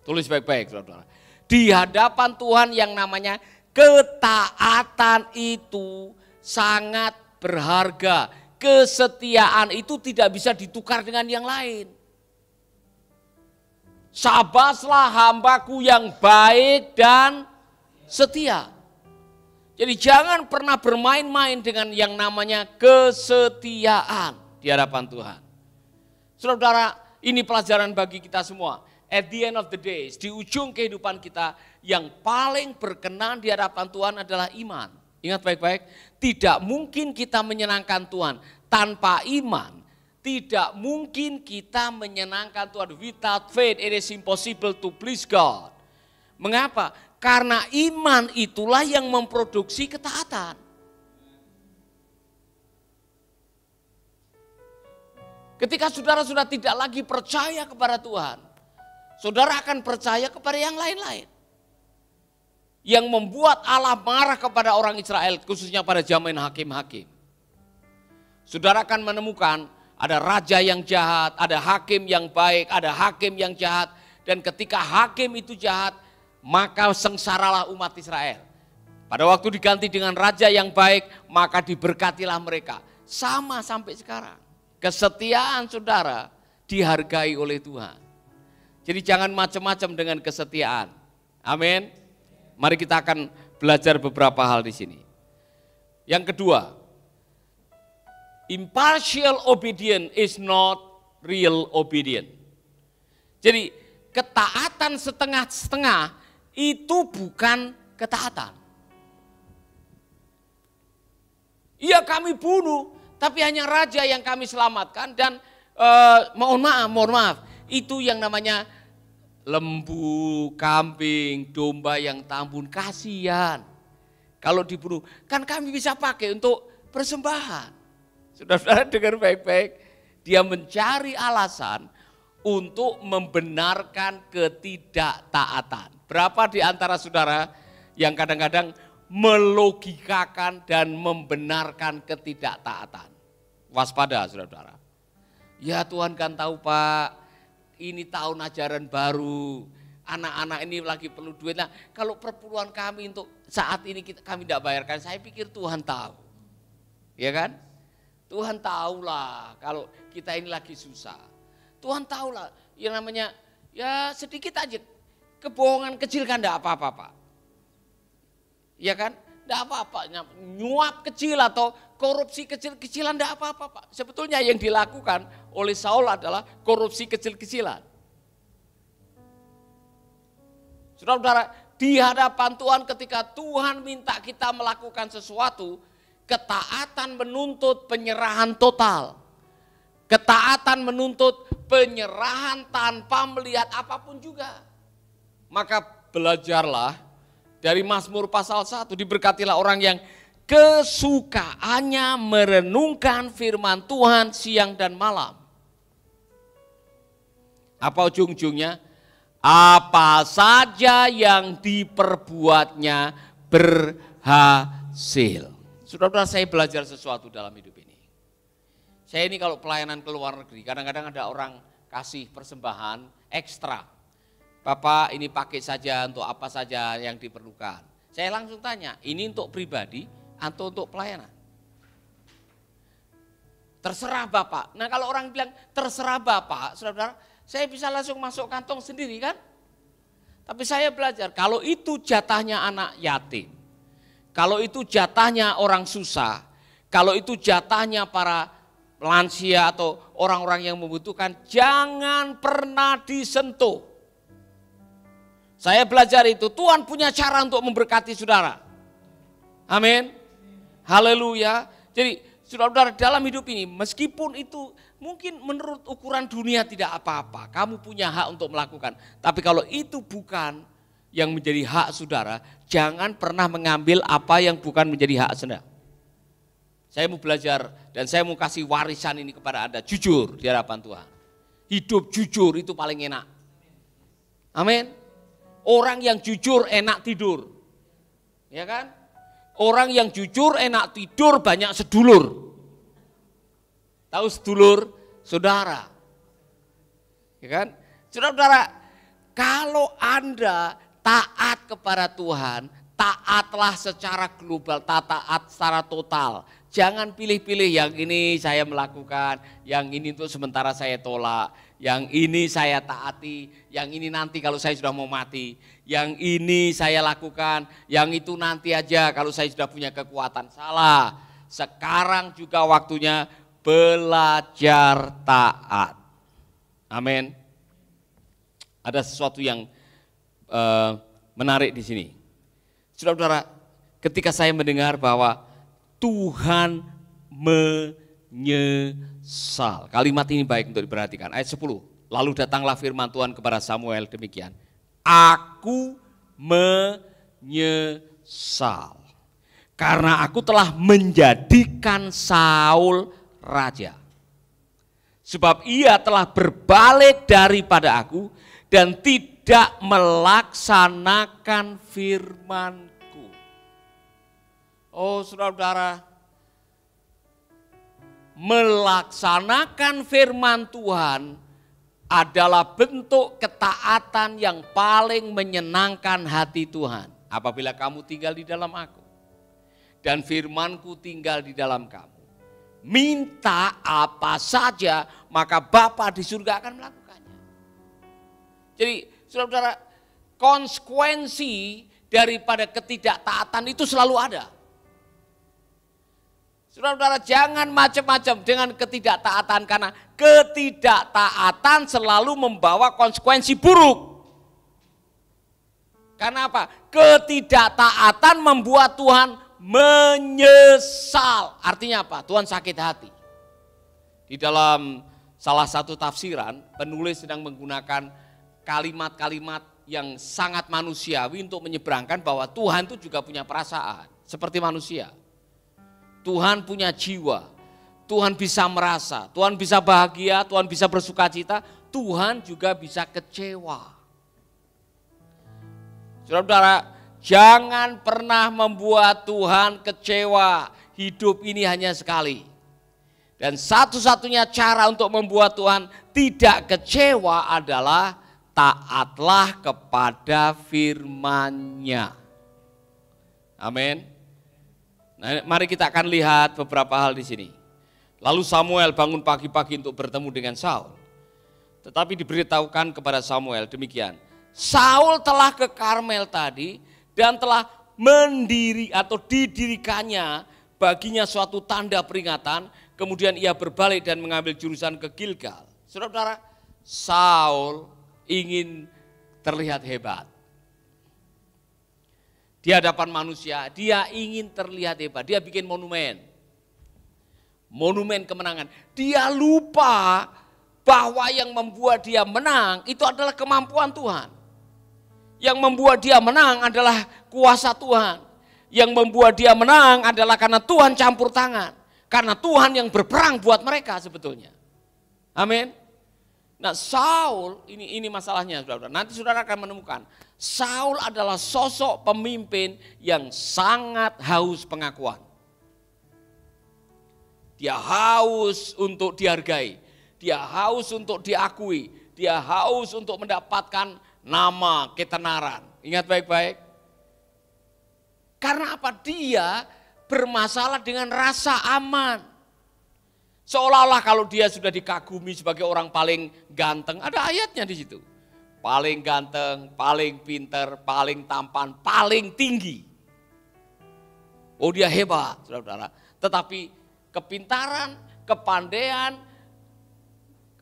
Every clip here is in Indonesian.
Tulis baik-baik, saudara. Di hadapan Tuhan yang namanya ketaatan itu sangat berharga. Kesetiaan itu tidak bisa ditukar dengan yang lain. Sabaslah hambaku yang baik dan setia. Jadi jangan pernah bermain-main dengan yang namanya kesetiaan di hadapan Tuhan. Saudara, ini pelajaran bagi kita semua. At the end of the days, di ujung kehidupan kita, yang paling berkenan di hadapan Tuhan adalah iman. Ingat baik-baik, tidak mungkin kita menyenangkan Tuhan tanpa iman. Tidak mungkin kita menyenangkan Tuhan. Without faith, it is impossible to please God. Mengapa? Karena iman itulah yang memproduksi ketaatan. Ketika saudara sudah tidak lagi percaya kepada Tuhan, saudara akan percaya kepada yang lain-lain. Yang membuat Allah marah kepada orang Israel, khususnya pada zaman hakim-hakim. Saudara akan menemukan ada raja yang jahat, ada hakim yang baik, ada hakim yang jahat. Dan ketika hakim itu jahat, maka sengsaralah umat Israel. Pada waktu diganti dengan raja yang baik, maka diberkatilah mereka. Sama sampai sekarang. Kesetiaan saudara dihargai oleh Tuhan. Jadi jangan macam-macam dengan kesetiaan. Amin. Mari kita akan belajar beberapa hal di sini. Yang kedua, impartial obedience is not real obedience. Jadi ketaatan setengah-setengah itu bukan ketaatan. Iya kami bunuh, tapi hanya raja yang kami selamatkan dan mohon maaf, itu yang namanya lembu, kambing, domba yang tambun, kasihan. Kalau dibunuh, kan kami bisa pakai untuk persembahan. Saudara-saudara dengar baik-baik, dia mencari alasan untuk membenarkan ketidaktaatan. Berapa di antara saudara yang kadang-kadang melogikakan dan membenarkan ketidaktaatan? Waspada saudara-saudara. Ya Tuhan kan tahu Pak, ini tahun ajaran baru, anak-anak ini lagi perlu duit. Nah kalau perpuluhan kami untuk saat ini kami tidak bayarkan, saya pikir Tuhan tahu. Ya kan? Tuhan tahulah kalau kita ini lagi susah. Tuhan tahulah yang namanya ya sedikit aja. Kebohongan kecil kan enggak apa-apa Pak. Ya kan? Enggak apa-apa, nyuap kecil atau korupsi kecil-kecilan enggak apa-apa Pak. Sebetulnya yang dilakukan oleh Saul adalah korupsi kecil-kecilan. Saudara-saudara, di hadapan Tuhan ketika Tuhan minta kita melakukan sesuatu, ketaatan menuntut penyerahan total. Ketaatan menuntut penyerahan tanpa melihat apapun juga. Maka belajarlah dari Mazmur pasal 1, diberkatilah orang yang kesukaannya merenungkan firman Tuhan siang dan malam. Apa ujung-ujungnya? Apa saja yang diperbuatnya berhasil. Saudara-saudara, saya belajar sesuatu dalam hidup ini. Saya ini kalau pelayanan ke luar negeri, kadang-kadang ada orang kasih persembahan ekstra. Bapak ini pakai saja untuk apa saja yang diperlukan. Saya langsung tanya, ini untuk pribadi atau untuk pelayanan? Terserah Bapak. Nah kalau orang bilang terserah Bapak, saudara-saudara, saya bisa langsung masuk kantong sendiri kan? Tapi saya belajar, kalau itu jatahnya anak yatim, kalau itu jatahnya orang susah, kalau itu jatahnya para lansia atau orang-orang yang membutuhkan, jangan pernah disentuh. Saya belajar itu, Tuhan punya cara untuk memberkati saudara. Amin. Haleluya. Jadi saudara-saudara dalam hidup ini, meskipun itu mungkin menurut ukuran dunia tidak apa-apa, kamu punya hak untuk melakukan. Tapi kalau itu bukan yang menjadi hak saudara, jangan pernah mengambil apa yang bukan menjadi hak saudara. Saya mau belajar dan saya mau kasih warisan ini kepada Anda, jujur di hadapan Tuhan. Hidup jujur itu paling enak. Amin. Orang yang jujur enak tidur. Ya kan? Orang yang jujur enak tidur, banyak sedulur. Tahu sedulur? Saudara. Ya kan? Saudara-saudara, kalau Anda taat kepada Tuhan, taatlah secara global, taat secara total. Jangan pilih-pilih, yang ini saya melakukan, yang ini untuk sementara saya tolak, yang ini saya taati, yang ini nanti kalau saya sudah mau mati, yang ini saya lakukan, yang itu nanti aja kalau saya sudah punya kekuatan. Salah. Sekarang juga waktunya belajar taat. Amin. Ada sesuatu yang menarik di sini. Saudara-saudara, ketika saya mendengar bahwa Tuhan menyesal. Kalimat ini baik untuk diperhatikan. Ayat 10. Lalu datanglah firman Tuhan kepada Samuel demikian. Aku menyesal. Karena aku telah menjadikan Saul raja. Sebab ia telah berbalik daripada aku dan tidak melaksanakan firman. Oh saudara-saudara, melaksanakan firman Tuhan adalah bentuk ketaatan yang paling menyenangkan hati Tuhan. Apabila kamu tinggal di dalam aku dan firman-Ku tinggal di dalam kamu, minta apa saja maka Bapa di surga akan melakukannya. Jadi saudara-saudara, konsekuensi daripada ketidaktaatan itu selalu ada. Saudara-saudara, jangan macam-macam dengan ketidaktaatan, karena ketidaktaatan selalu membawa konsekuensi buruk. Karena apa? Ketidaktaatan membuat Tuhan menyesal. Artinya apa? Tuhan sakit hati. Di dalam salah satu tafsiran, penulis sedang menggunakan kalimat-kalimat yang sangat manusiawi untuk menyeberangkan bahwa Tuhan itu juga punya perasaan seperti manusia. Tuhan punya jiwa, Tuhan bisa merasa, Tuhan bisa bahagia, Tuhan bisa bersuka cita, Tuhan juga bisa kecewa. Saudara-saudara, jangan pernah membuat Tuhan kecewa, hidup ini hanya sekali. Dan satu-satunya cara untuk membuat Tuhan tidak kecewa adalah taatlah kepada firman-Nya. Amin. Nah, mari kita akan lihat beberapa hal di sini. Lalu Samuel bangun pagi-pagi untuk bertemu dengan Saul. Tetapi diberitahukan kepada Samuel demikian. Saul telah ke Karmel tadi dan telah didirikannya baginya suatu tanda peringatan. Kemudian ia berbalik dan mengambil jurusan ke Gilgal. Saudara-saudara, Saul ingin terlihat hebat. Di hadapan manusia, dia ingin terlihat hebat, dia bikin monumen. Monumen kemenangan. Dia lupa bahwa yang membuat dia menang itu adalah kemampuan Tuhan. Yang membuat dia menang adalah kuasa Tuhan. Yang membuat dia menang adalah karena Tuhan campur tangan. Karena Tuhan yang berperang buat mereka sebetulnya. Amin. Nah, Saul, ini masalahnya saudara. Nanti saudara akan menemukan, Saul adalah sosok pemimpin yang sangat haus pengakuan. Dia haus untuk dihargai, dia haus untuk diakui, dia haus untuk mendapatkan nama, ketenaran. Ingat baik-baik. Karena apa? Dia bermasalah dengan rasa aman. Seolah-olah kalau dia sudah dikagumi sebagai orang paling ganteng, ada ayatnya di situ. Paling ganteng, paling pinter, paling tampan, paling tinggi. Oh dia hebat, saudara-saudara. Tetapi kepintaran, kepandaian,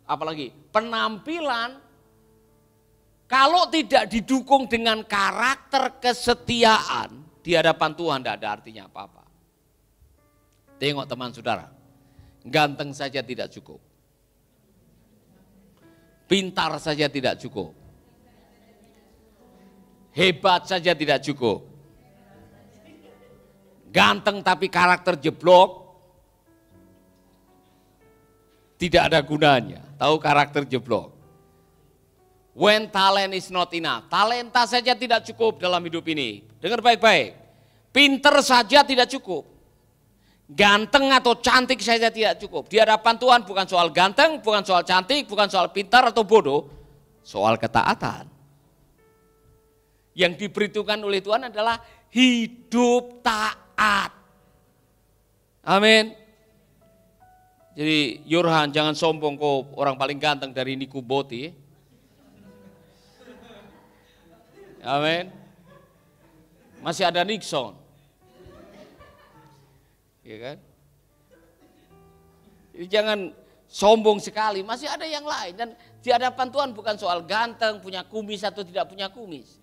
apalagi penampilan, kalau tidak didukung dengan karakter kesetiaan, di hadapan Tuhan tidak ada artinya apa-apa. Tengok teman saudara. Ganteng saja tidak cukup. Pintar saja tidak cukup. Hebat saja tidak cukup. Ganteng tapi karakter jeblok, tidak ada gunanya. Tahu karakter jeblok. When talent is not enough. Talenta saja tidak cukup dalam hidup ini. Dengar baik-baik. Pinter saja tidak cukup. Ganteng atau cantik saja tidak cukup. Di hadapan Tuhan bukan soal ganteng, bukan soal cantik, bukan soal pintar atau bodoh. Soal ketaatan. Yang diperhitungkan oleh Tuhan adalah hidup taat. Amin. Jadi Yurhan jangan sombong kok orang paling ganteng dari Niku Boti. Amin. Masih ada Nixon. Ya kan? Jadi jangan sombong sekali, masih ada yang lain. Dan di hadapan Tuhan bukan soal ganteng, punya kumis atau tidak punya kumis.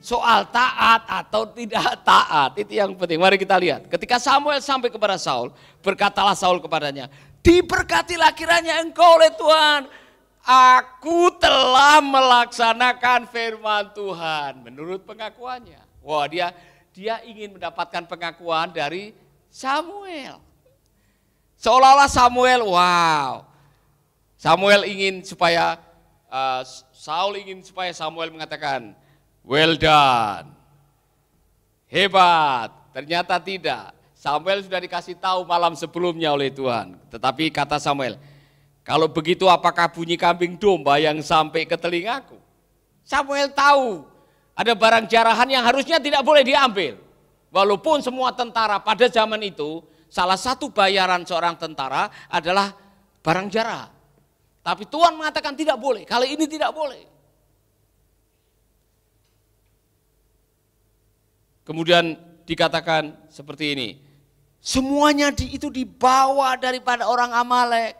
Soal taat atau tidak taat, itu yang penting. Mari kita lihat. Ketika Samuel sampai kepada Saul, berkatalah Saul kepadanya, diberkatilah kiranya engkau oleh Tuhan. Aku telah melaksanakan firman Tuhan. Menurut pengakuannya. Wah, dia ingin mendapatkan pengakuan dari Samuel. Seolah-olah Samuel, wow. Samuel ingin supaya, Saul ingin supaya Samuel mengatakan, well done, hebat. Ternyata tidak. Samuel sudah dikasih tahu malam sebelumnya oleh Tuhan. Tetapi kata Samuel, kalau begitu apakah bunyi kambing domba yang sampai ke telingaku? Samuel tahu ada barang jarahan yang harusnya tidak boleh diambil. Walaupun semua tentara pada zaman itu, salah satu bayaran seorang tentara adalah barang jarahan. Tapi Tuhan mengatakan tidak boleh, kali ini tidak boleh. Kemudian dikatakan seperti ini, semuanya itu dibawa daripada orang Amalek.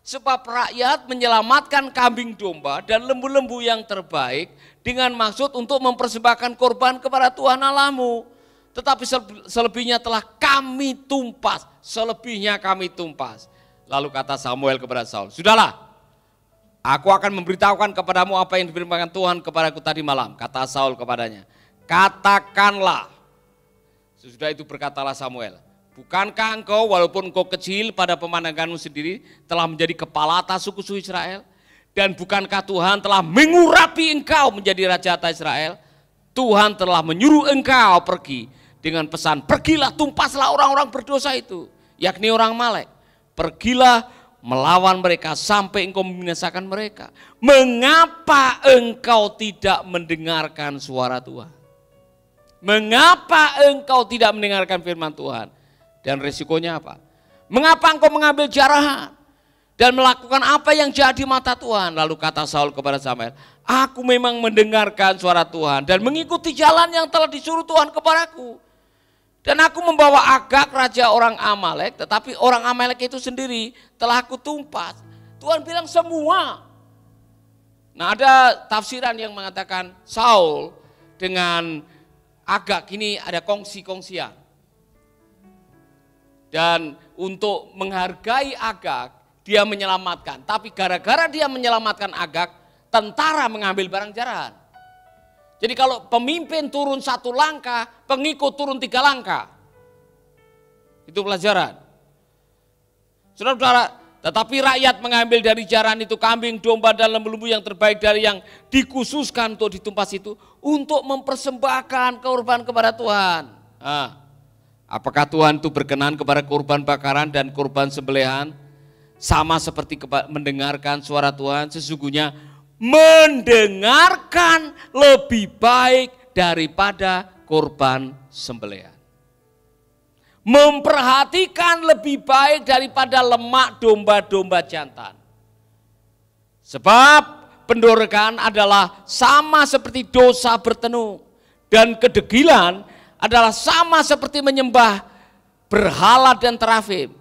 Sebab rakyat menyelamatkan kambing domba dan lembu-lembu yang terbaik dengan maksud untuk mempersembahkan korban kepada Tuhan Allahmu. Tetapi selebihnya telah kami tumpas, selebihnya kami tumpas. Lalu kata Samuel kepada Saul, sudahlah, aku akan memberitahukan kepadamu apa yang diberikan Tuhan kepadaku tadi malam. Kata Saul kepadanya, katakanlah. Sesudah itu berkatalah Samuel, bukankah engkau walaupun engkau kecil pada pemandanganmu sendiri telah menjadi kepala atas suku Israel? Dan bukankah Tuhan telah mengurapi engkau menjadi raja atas Israel? Tuhan telah menyuruh engkau pergi dengan pesan, pergilah tumpaslah orang-orang berdosa itu, yakni orang Amalek. Pergilah melawan mereka sampai engkau membinasakan mereka. Mengapa engkau tidak mendengarkan suara Tuhan? Mengapa engkau tidak mendengarkan firman Tuhan? Dan resikonya apa? Mengapa engkau mengambil jarahan dan melakukan apa yang jahat di mata Tuhan? Lalu kata Saul kepada Samuel, aku memang mendengarkan suara Tuhan dan mengikuti jalan yang telah disuruh Tuhan kepadaku. Dan aku membawa Agag raja orang Amalek, tetapi orang Amalek itu sendiri telah aku tumpas. Tuhan bilang semua. Nah, ada tafsiran yang mengatakan Saul dengan Agag ini ada kongsi-kongsian. Dan untuk menghargai Agag, dia menyelamatkan. Tapi gara-gara dia menyelamatkan Agag, tentara mengambil barang jarahan. Jadi kalau pemimpin turun 1 langkah, pengikut turun 3 langkah. Itu pelajaran. Saudara-saudara, tetapi rakyat mengambil dari jarahan itu kambing, domba dan lembu-lembu yang terbaik dari yang dikhususkan untuk ditumpas itu untuk mempersembahkan korban kepada Tuhan. Nah, apakah Tuhan itu berkenan kepada korban bakaran dan korban sembelihan? Sama seperti mendengarkan suara Tuhan, sesungguhnya mendengarkan lebih baik daripada korban sembelihan. Memperhatikan lebih baik daripada lemak domba-domba jantan. Sebab pendorekan adalah sama seperti dosa bertenung. Dan kedegilan adalah sama seperti menyembah berhala dan terafim.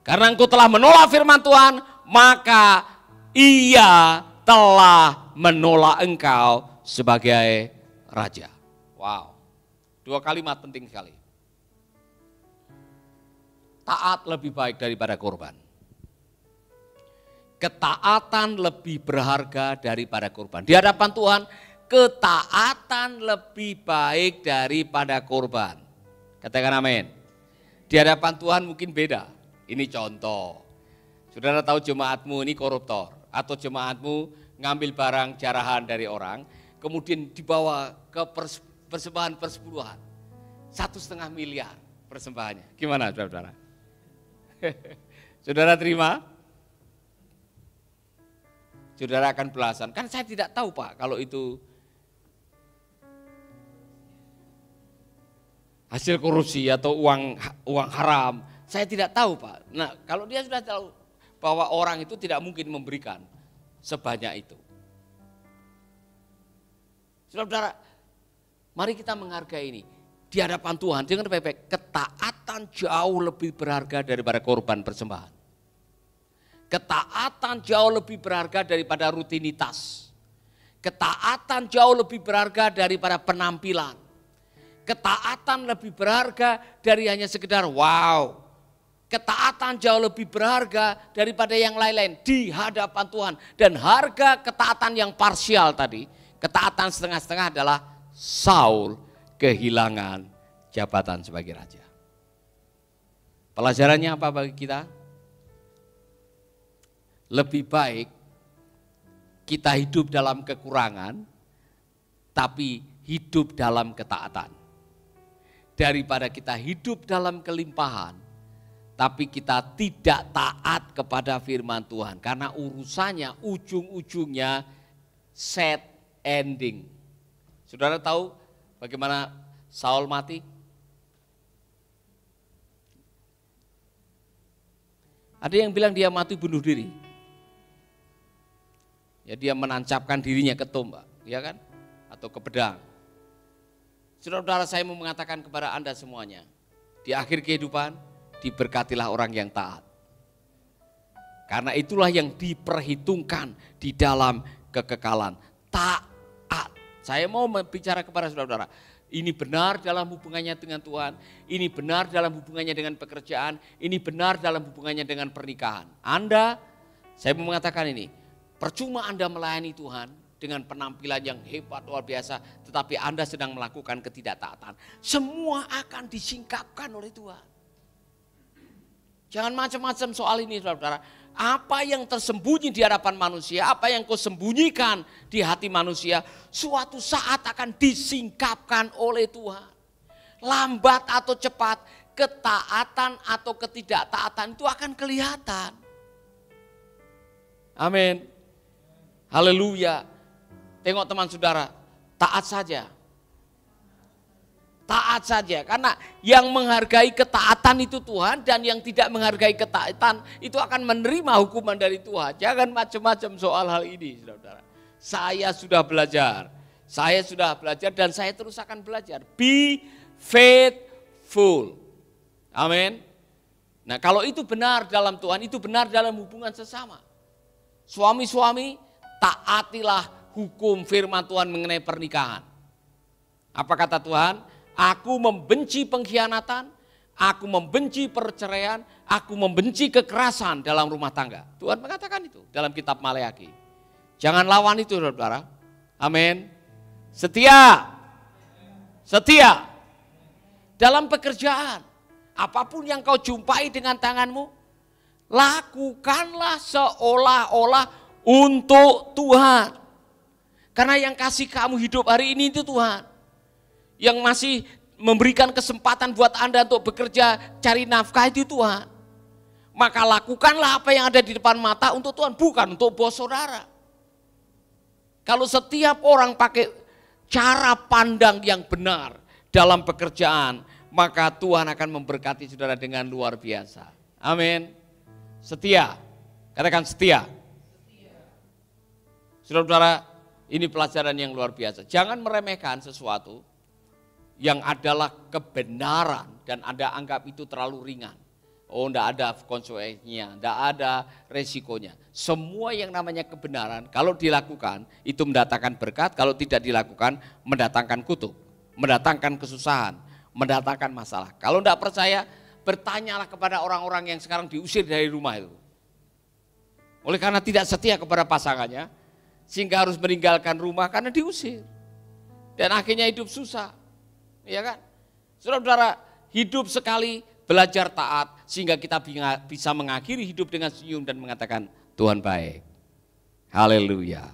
Karena engkau telah menolak firman Tuhan, maka ia telah menolak engkau sebagai raja. Wow, 2 kalimat penting sekali. Taat lebih baik daripada korban. Ketaatan lebih berharga daripada korban. Di hadapan Tuhan, ketaatan lebih baik daripada korban. Katakan amin. Di hadapan Tuhan mungkin beda. Ini contoh. Saudara tahu jemaatmu ini koruptor. Atau jemaatmu ngambil barang jarahan dari orang, kemudian dibawa ke persembahan persepuluhan. 1,5 miliar persembahannya. Gimana saudara? Saudara terima? Saudara akan belasan. Kan saya tidak tahu Pak kalau itu hasil korupsi atau uang haram. Saya tidak tahu Pak. Nah kalau dia sudah tahu bahwa orang itu tidak mungkin memberikan sebanyak itu. Saudara, mari kita menghargai ini. Di hadapan Tuhan dengan baik-baik, ketaatan jauh lebih berharga daripada korban persembahan. Ketaatan jauh lebih berharga daripada rutinitas. Ketaatan jauh lebih berharga daripada penampilan. Ketaatan lebih berharga dari hanya sekedar wow. Ketaatan jauh lebih berharga daripada yang lain-lain di hadapan Tuhan. Dan harga ketaatan yang parsial tadi, ketaatan setengah-setengah adalah Saul kehilangan jabatan sebagai raja. Pelajarannya apa bagi kita? Lebih baik kita hidup dalam kekurangan, tapi hidup dalam ketaatan. Daripada kita hidup dalam kelimpahan, tapi kita tidak taat kepada firman Tuhan. Karena urusannya ujung-ujungnya sad ending. Saudara tahu bagaimana Saul mati? Ada yang bilang dia mati bunuh diri. Ya dia menancapkan dirinya ke tombak, ya kan? Atau ke pedang. Saudara-saudara, saya mau mengatakan kepada Anda semuanya, di akhir kehidupan diberkatilah orang yang taat. Karena itulah yang diperhitungkan di dalam kekekalan. Taat. Saya mau bicara kepada saudara-saudara, ini benar dalam hubungannya dengan Tuhan, ini benar dalam hubungannya dengan pekerjaan, ini benar dalam hubungannya dengan pernikahan. Anda, saya mau mengatakan ini, percuma Anda melayani Tuhan dengan penampilan yang hebat luar biasa, tetapi Anda sedang melakukan ketidaktaatan. Semua akan disingkapkan oleh Tuhan. Jangan macam-macam soal ini saudara-saudara. Apa yang tersembunyi di hadapan manusia, apa yang kau sembunyikan di hati manusia, suatu saat akan disingkapkan oleh Tuhan. Lambat atau cepat, ketaatan atau ketidaktaatan itu akan kelihatan. Amin. Haleluya. Tengok teman saudara, taat saja. Taat saja, karena yang menghargai ketaatan itu Tuhan, dan yang tidak menghargai ketaatan itu akan menerima hukuman dari Tuhan. Jangan macam-macam soal hal ini, saudara. Saya sudah belajar dan saya terus akan belajar. Be faithful. Amin. Nah kalau itu benar dalam Tuhan, itu benar dalam hubungan sesama. Suami-suami, taatilah hukum firman Tuhan mengenai pernikahan. Apa kata Tuhan? Aku membenci pengkhianatan, aku membenci perceraian, aku membenci kekerasan dalam rumah tangga. Tuhan mengatakan itu dalam kitab Maleakhi. Jangan lawan itu saudara. Amin. Setia. Setia. Dalam pekerjaan, apapun yang kau jumpai dengan tanganmu, lakukanlah seolah-olah untuk Tuhan. Karena yang kasih kamu hidup hari ini itu Tuhan. Yang masih memberikan kesempatan buat Anda untuk bekerja, cari nafkah itu Tuhan. Maka lakukanlah apa yang ada di depan mata untuk Tuhan, bukan untuk bos saudara. Kalau setiap orang pakai cara pandang yang benar dalam pekerjaan, maka Tuhan akan memberkati saudara dengan luar biasa. Amin. Setia, katakan setia. Saudara-saudara, ini pelajaran yang luar biasa. Jangan meremehkan sesuatu yang adalah kebenaran dan Anda anggap itu terlalu ringan. Oh, enggak ada konsekuensinya, enggak ada resikonya. Semua yang namanya kebenaran kalau dilakukan itu mendatangkan berkat, kalau tidak dilakukan mendatangkan kutuk, mendatangkan kesusahan, mendatangkan masalah. Kalau enggak percaya, bertanyalah kepada orang-orang yang sekarang diusir dari rumah itu. Oleh karena tidak setia kepada pasangannya, sehingga harus meninggalkan rumah karena diusir. Dan akhirnya hidup susah. Ya kan? Saudara-saudara, hidup sekali, belajar taat sehingga kita bisa mengakhiri hidup dengan senyum dan mengatakan Tuhan baik. Haleluya.